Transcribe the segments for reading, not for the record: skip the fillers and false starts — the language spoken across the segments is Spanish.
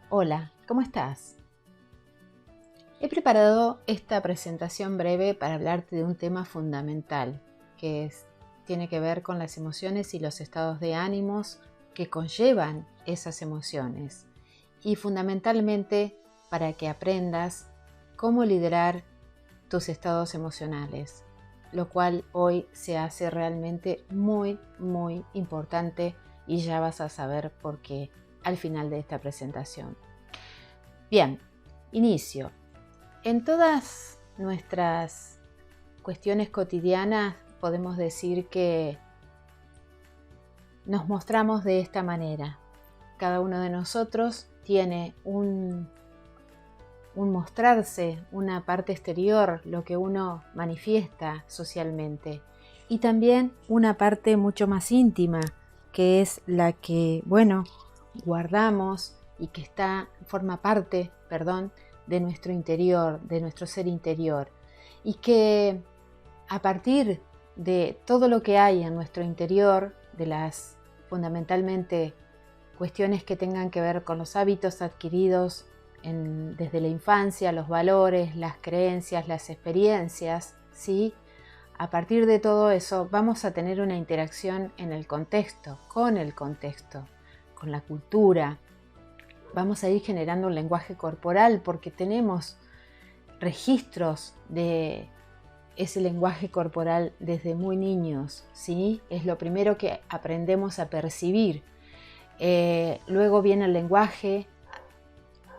Hola, ¿cómo estás? He preparado esta presentación breve para hablarte de un tema fundamental, tiene que ver con las emociones y los estados de ánimos que conllevan esas emociones, y fundamentalmente para que aprendas cómo liderar tus estados emocionales, lo cual hoy se hace realmente muy, muy importante y ya vas a saber por qué al final de esta presentación. Bien, inicio. En todas nuestras cuestiones cotidianas podemos decir que nos mostramos de esta manera. Cada uno de nosotros tiene un mostrarse, una parte exterior, lo que uno manifiesta socialmente, y también una parte mucho más íntima, que es la que, guardamos y que forma parte, de nuestro interior, de nuestro ser interior, y que a partir de todo lo que hay en nuestro interior, de las fundamentalmente cuestiones que tengan que ver con los hábitos adquiridos desde la infancia, los valores, las creencias, las experiencias, ¿sí? A partir de todo eso vamos a tener una interacción en el contexto, con la cultura. Vamos a ir generando un lenguaje corporal porque tenemos registros de ese lenguaje corporal desde muy niños, ¿sí? Es lo primero que aprendemos a percibir. Luego viene el lenguaje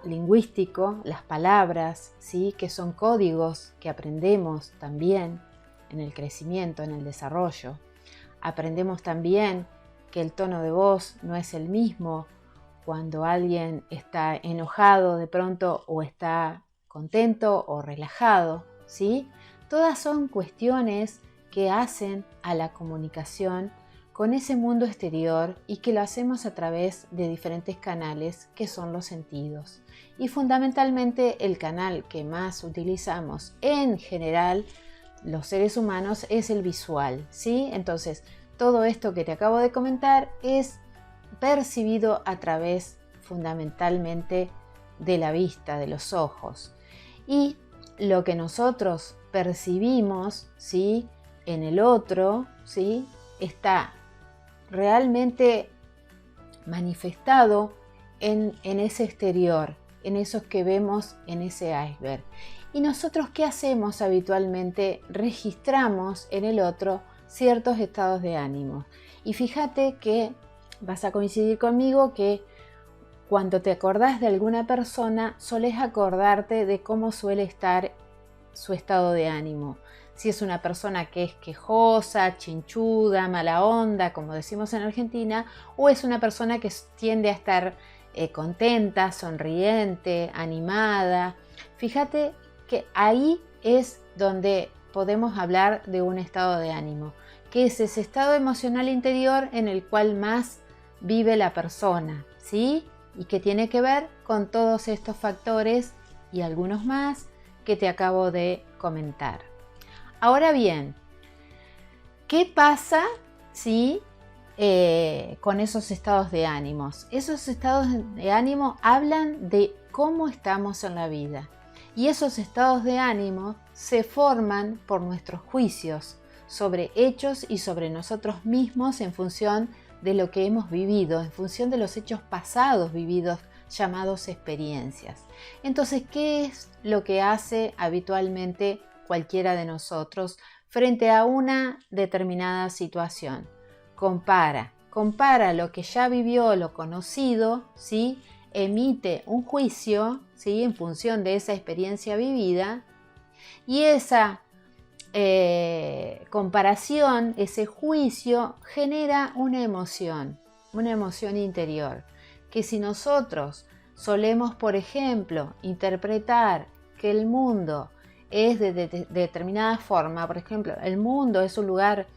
lingüístico, las palabras, ¿sí? Que son códigos que aprendemos también en el crecimiento, en el desarrollo. Aprendemos también que el tono de voz no es el mismo cuando alguien está enojado de pronto o está contento o relajado, ¿sí? Todas son cuestiones que hacen a la comunicación con ese mundo exterior y que lo hacemos a través de diferentes canales que son los sentidos. Y fundamentalmente el canal que más utilizamos en general los seres humanos es el visual, ¿sí? Entonces, todo esto que te acabo de comentar es percibido a través fundamentalmente de la vista, de los ojos. Y lo que nosotros percibimos, ¿sí? En el otro, ¿sí? Está realmente manifestado en ese exterior, en esos que vemos en ese iceberg. ¿Y nosotros qué hacemos habitualmente? Registramos en el otro ciertos estados de ánimo. Y fíjate que vas a coincidir conmigo que cuando te acordás de alguna persona, solés acordarte de cómo suele estar su estado de ánimo. Si es una persona que es quejosa, chinchuda, mala onda, como decimos en Argentina, o es una persona que tiende a estar contenta, sonriente, animada. Fíjate que ahí es donde podemos hablar de un estado de ánimo, que es ese estado emocional interior en el cual más vive la persona, ¿sí? Y que tiene que ver con todos estos factores y algunos más que te acabo de comentar. Ahora bien, ¿qué pasa si con esos estados de ánimos? Esos estados de ánimo hablan de cómo estamos en la vida. Y esos estados de ánimo se forman por nuestros juicios sobre hechos y sobre nosotros mismos en función de lo que hemos vivido, en función de los hechos pasados vividos, llamados experiencias. Entonces, ¿qué es lo que hace habitualmente cualquiera de nosotros frente a una determinada situación? Compara lo que ya vivió, lo conocido, ¿sí? Emite un juicio, ¿sí? En función de esa experiencia vivida, y esa comparación, ese juicio genera una emoción interior, que si nosotros solemos, por ejemplo, interpretar que el mundo es de determinada forma, por ejemplo, el mundo es un lugar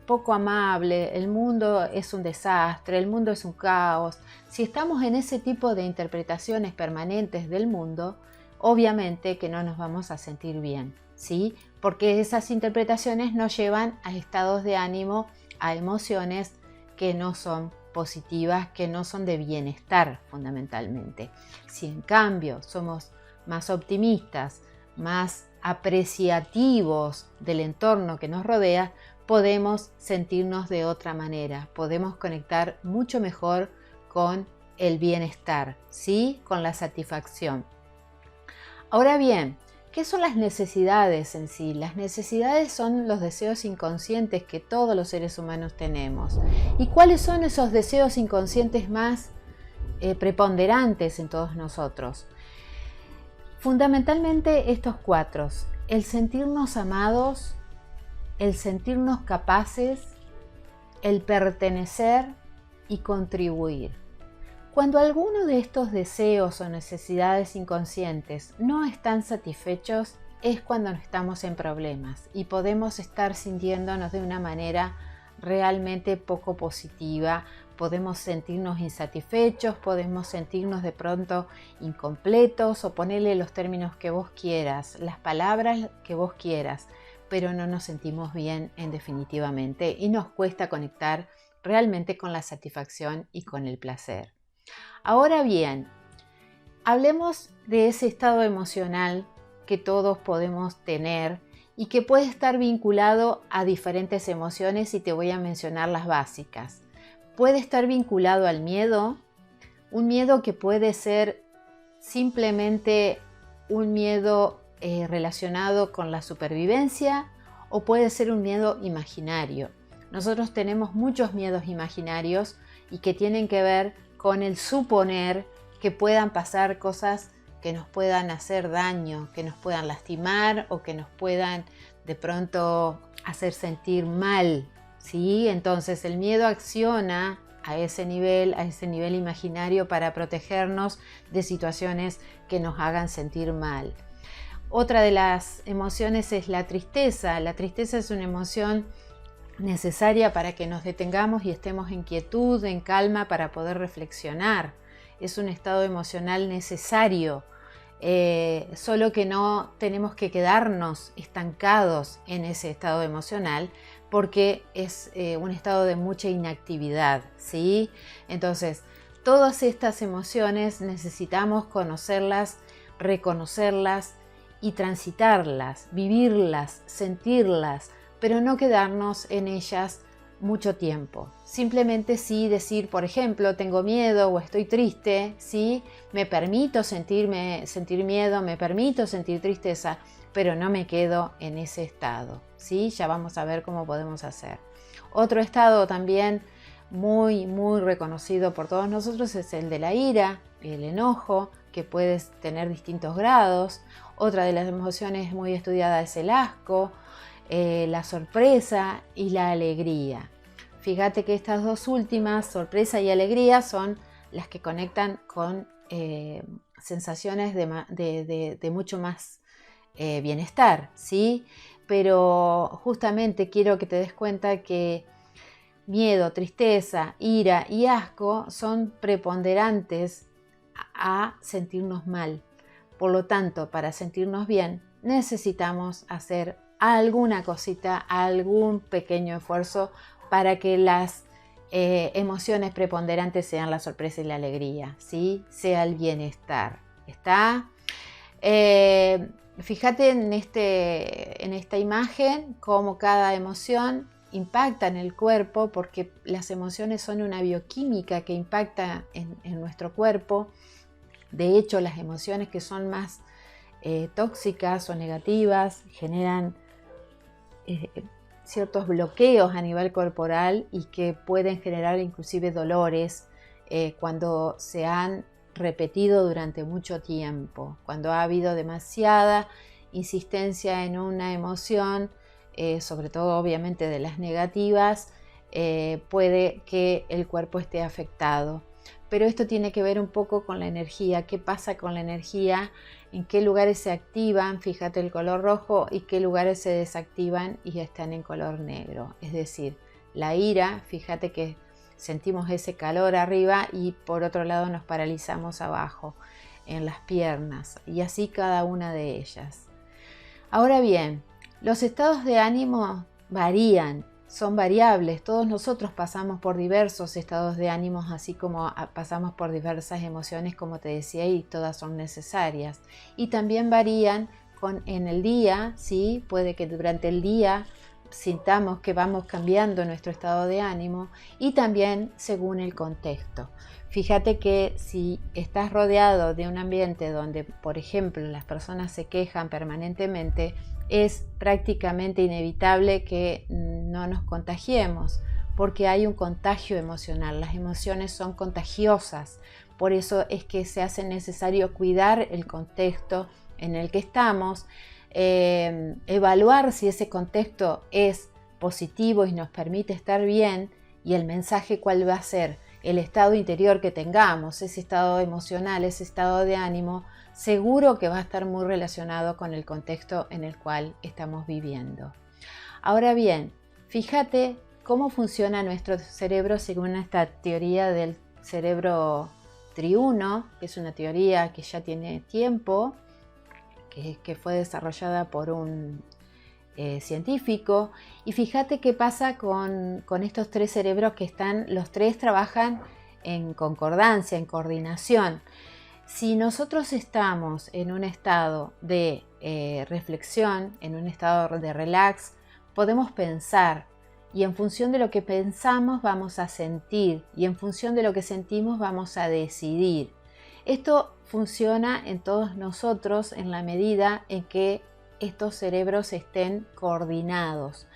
poco amable, el mundo es un desastre, el mundo es un caos. Si estamos en ese tipo de interpretaciones permanentes del mundo, obviamente que no nos vamos a sentir bien, ¿sí? Porque esas interpretaciones nos llevan a estados de ánimo, a emociones que no son positivas que no son de bienestar fundamentalmente. Si en cambio somos más optimistas, más apreciativos del entorno que nos rodea, podemos sentirnos de otra manera, podemos conectar mucho mejor con el bienestar, ¿sí? Con la satisfacción. Ahora bien, ¿qué son las necesidades en sí? Las necesidades son los deseos inconscientes que todos los seres humanos tenemos. ¿Y cuáles son esos deseos inconscientes más preponderantes en todos nosotros? Fundamentalmente estos 4: el sentirnos amados, el sentirnos capaces, el pertenecer y contribuir. Cuando alguno de estos deseos o necesidades inconscientes no están satisfechos, es cuando estamos en problemas y podemos estar sintiéndonos de una manera realmente poco positiva. Podemos sentirnos insatisfechos, podemos sentirnos de pronto incompletos, o ponerle los términos que vos quieras, las palabras que vos quieras, pero no nos sentimos bien definitivamente y nos cuesta conectar realmente con la satisfacción y con el placer. Ahora bien, hablemos de ese estado emocional que todos podemos tener y que puede estar vinculado a diferentes emociones, y te voy a mencionar las básicas. Puede estar vinculado al miedo, un miedo que puede ser simplemente un miedo relacionado con la supervivencia, o puede ser un miedo imaginario. Nosotros tenemos muchos miedos imaginarios y que tienen que ver con el suponer que puedan pasar cosas que nos puedan hacer daño, que nos puedan lastimar o que nos puedan de pronto hacer sentir mal, ¿sí? Entonces el miedo acciona a ese nivel imaginario para protegernos de situaciones que nos hagan sentir mal. Otra de las emociones es la tristeza. La tristeza es una emoción necesaria para que nos detengamos y estemos en quietud, en calma, para poder reflexionar. Es un estado emocional necesario, solo que no tenemos que quedarnos estancados en ese estado emocional, porque es un estado de mucha inactividad, ¿sí? Entonces, todas estas emociones necesitamos conocerlas, reconocerlas y transitarlas, vivirlas, sentirlas, pero no quedarnos en ellas mucho tiempo. Simplemente sí decir, por ejemplo, tengo miedo o estoy triste, sí, me permito sentir miedo, me permito sentir tristeza, pero no me quedo en ese estado, ¿sí? Ya vamos a ver cómo podemos hacer. Otro estado también muy reconocido por todos nosotros es el de la ira, el enojo, que puede tener distintos grados. Otra de las emociones muy estudiadas es el asco, la sorpresa y la alegría. Fíjate que estas dos últimas, sorpresa y alegría, son las que conectan con sensaciones de mucho más bienestar, ¿sí? Pero justamente quiero que te des cuenta que miedo, tristeza, ira y asco son preponderantes a sentirnos mal. Por lo tanto, para sentirnos bien, necesitamos hacer alguna cosita, algún pequeño esfuerzo para que las emociones preponderantes sean la sorpresa y la alegría, ¿sí? Sea el bienestar. ¿Está? Fíjate en esta imagen cómo cada emoción impacta en el cuerpo, porque las emociones son una bioquímica que impacta en nuestro cuerpo. De hecho, las emociones que son más tóxicas o negativas generan ciertos bloqueos a nivel corporal y que pueden generar inclusive dolores cuando se han repetido durante mucho tiempo. Cuando ha habido demasiada insistencia en una emoción, sobre todo obviamente de las negativas, puede que el cuerpo esté afectado. Pero esto tiene que ver un poco con la energía. ¿Qué pasa con la energía? ¿En qué lugares se activan? Fíjate el color rojo, y qué lugares se desactivan y están en color negro. Es decir, la ira, fíjate que sentimos ese calor arriba y por otro lado nos paralizamos abajo, en las piernas, y así cada una de ellas. Ahora bien, los estados de ánimo varían son variables. Todos nosotros pasamos por diversos estados de ánimos, así como pasamos por diversas emociones, como te decía, y todas son necesarias. Y también varían en el día, ¿sí? Puede que durante el día sintamos que vamos cambiando nuestro estado de ánimo, y también según el contexto. Fíjate que si estás rodeado de un ambiente donde, por ejemplo, las personas se quejan permanentemente, es prácticamente inevitable que no nos contagiemos, porque hay un contagio emocional. Las emociones son contagiosas, por eso es que se hace necesario cuidar el contexto en el que estamos, evaluar si ese contexto es positivo y nos permite estar bien, y el mensaje cuál va a ser, el estado interior que tengamos, ese estado emocional, ese estado de ánimo, seguro que va a estar muy relacionado con el contexto en el cual estamos viviendo. Ahora bien, fíjate cómo funciona nuestro cerebro según esta teoría del cerebro triuno, que es una teoría que ya tiene tiempo, que fue desarrollada por un científico. Y fíjate qué pasa con estos tres cerebros que los tres trabajan en concordancia, en coordinación. Si nosotros estamos en un estado de reflexión, en un estado de relax, podemos pensar, y en función de lo que pensamos vamos a sentir, y en función de lo que sentimos vamos a decidir. Esto funciona en todos nosotros en la medida en que estos cerebros estén coordinados.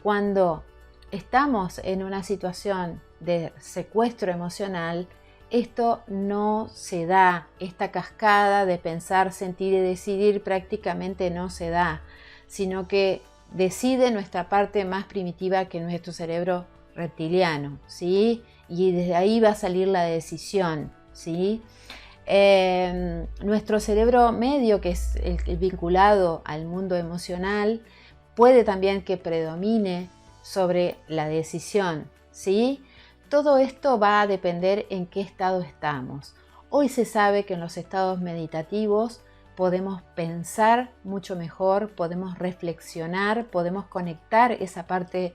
Cuando estamos en una situación de secuestro emocional, esto no se da, esta cascada de pensar, sentir y decidir prácticamente no se da, sino que decide nuestra parte más primitiva, que es nuestro cerebro reptiliano, ¿sí? Y desde ahí va a salir la decisión, ¿sí? Nuestro cerebro medio, que es el vinculado al mundo emocional, puede también que predomine sobre la decisión, ¿sí? Todo esto va a depender en qué estado estamos. Hoy se sabe que en los estados meditativos podemos pensar mucho mejor, podemos reflexionar, podemos conectar esa parte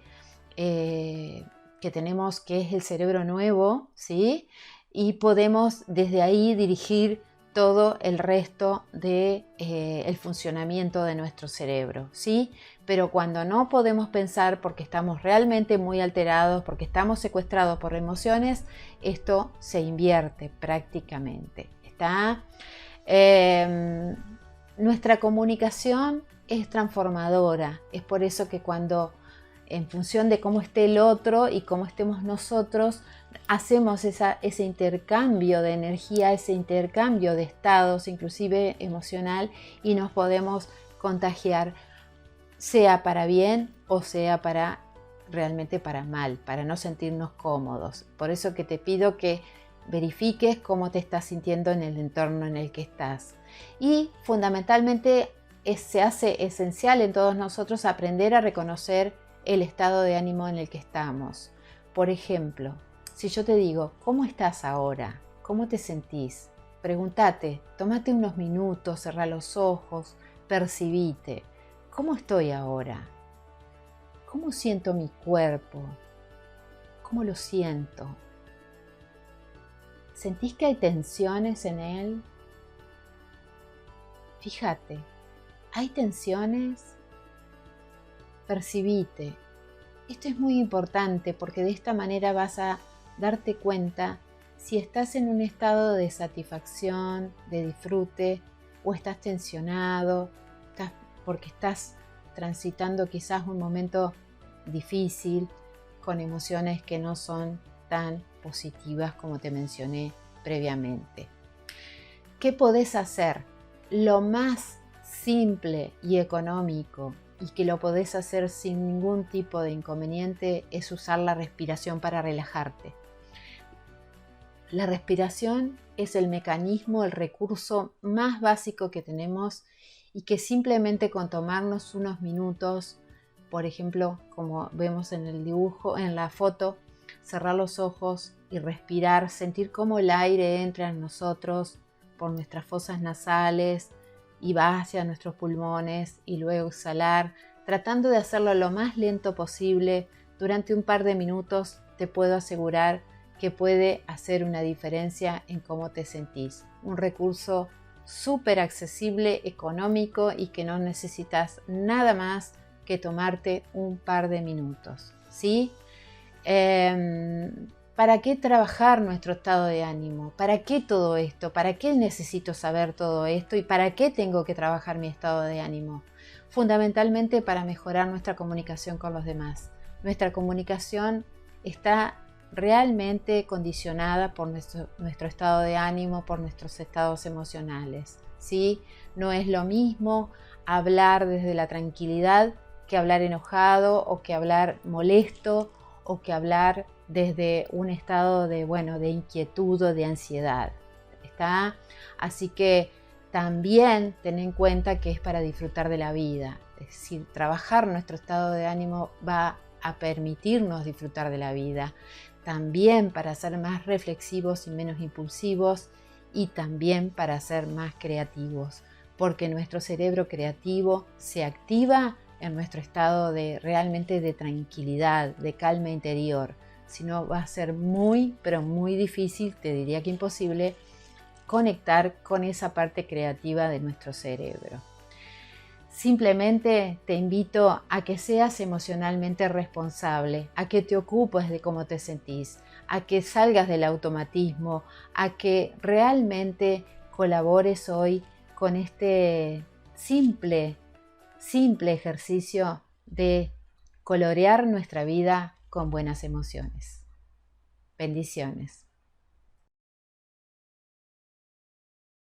que tenemos, que es el cerebro nuevo, ¿sí? Y podemos desde ahí dirigir todo el resto del funcionamiento de nuestro cerebro, ¿sí? Pero cuando no podemos pensar porque estamos realmente muy alterados, porque estamos secuestrados por emociones, esto se invierte prácticamente, ¿está? Nuestra comunicación es transformadora, es por eso que cuando, en función de cómo esté el otro y cómo estemos nosotros, hacemos ese intercambio de energía, ese intercambio de estados, inclusive emocional, y nos podemos contagiar, sea para bien o sea realmente para mal, para no sentirnos cómodos. Por eso que te pido que verifiques cómo te estás sintiendo en el entorno en el que estás. Y fundamentalmente se hace esencial en todos nosotros aprender a reconocer el estado de ánimo en el que estamos. Por ejemplo, si yo te digo, ¿cómo estás ahora? ¿Cómo te sentís? Pregúntate, tómate unos minutos, cerrá los ojos, percibite. ¿Cómo estoy ahora? ¿Cómo siento mi cuerpo? ¿Cómo lo siento? ¿Sentís que hay tensiones en él? Fíjate, ¿hay tensiones? Percibite. Esto es muy importante porque de esta manera vas a darte cuenta si estás en un estado de satisfacción, de disfrute, o estás tensionado, porque estás transitando quizás un momento difícil, con emociones que no son tan positivas como te mencioné previamente. ¿Qué podés hacer? Lo más simple y económico, y que lo podés hacer sin ningún tipo de inconveniente, es usar la respiración para relajarte. La respiración es el mecanismo, el recurso más básico que tenemos, y que simplemente con tomarnos unos minutos, por ejemplo, como vemos en el dibujo, en la foto, cerrar los ojos y respirar, sentir cómo el aire entra en nosotros por nuestras fosas nasales y va hacia nuestros pulmones, y luego exhalar, tratando de hacerlo lo más lento posible durante un par de minutos te puedo asegurar que puede hacer una diferencia en cómo te sentís. Un recurso súper accesible, económico y que no necesitas nada más que tomarte un par de minutos, ¿sí? ¿Para qué trabajar nuestro estado de ánimo? ¿Para qué todo esto? ¿Para qué necesito saber todo esto? ¿Y para qué tengo que trabajar mi estado de ánimo? Fundamentalmente para mejorar nuestra comunicación con los demás. Nuestra comunicación está realmente condicionada por nuestro estado de ánimo, por nuestros estados emocionales, ¿sí? No es lo mismo hablar desde la tranquilidad que hablar enojado o que hablar molesto o que hablar desde un estado de inquietud o de ansiedad, ¿está? Así que también ten en cuenta que es para disfrutar de la vida. Es decir, trabajar nuestro estado de ánimo va a permitirnos disfrutar de la vida, también para ser más reflexivos y menos impulsivos, y también para ser más creativos, porque nuestro cerebro creativo se activa en nuestro estado realmente de tranquilidad, de calma interior. Si no, va a ser muy, pero muy difícil, te diría que imposible, conectar con esa parte creativa de nuestro cerebro. Simplemente te invito a que seas emocionalmente responsable, a que te ocupes de cómo te sentís, a que salgas del automatismo, a que realmente colabores hoy con este simple ejercicio de colorear nuestra vida con buenas emociones. Bendiciones.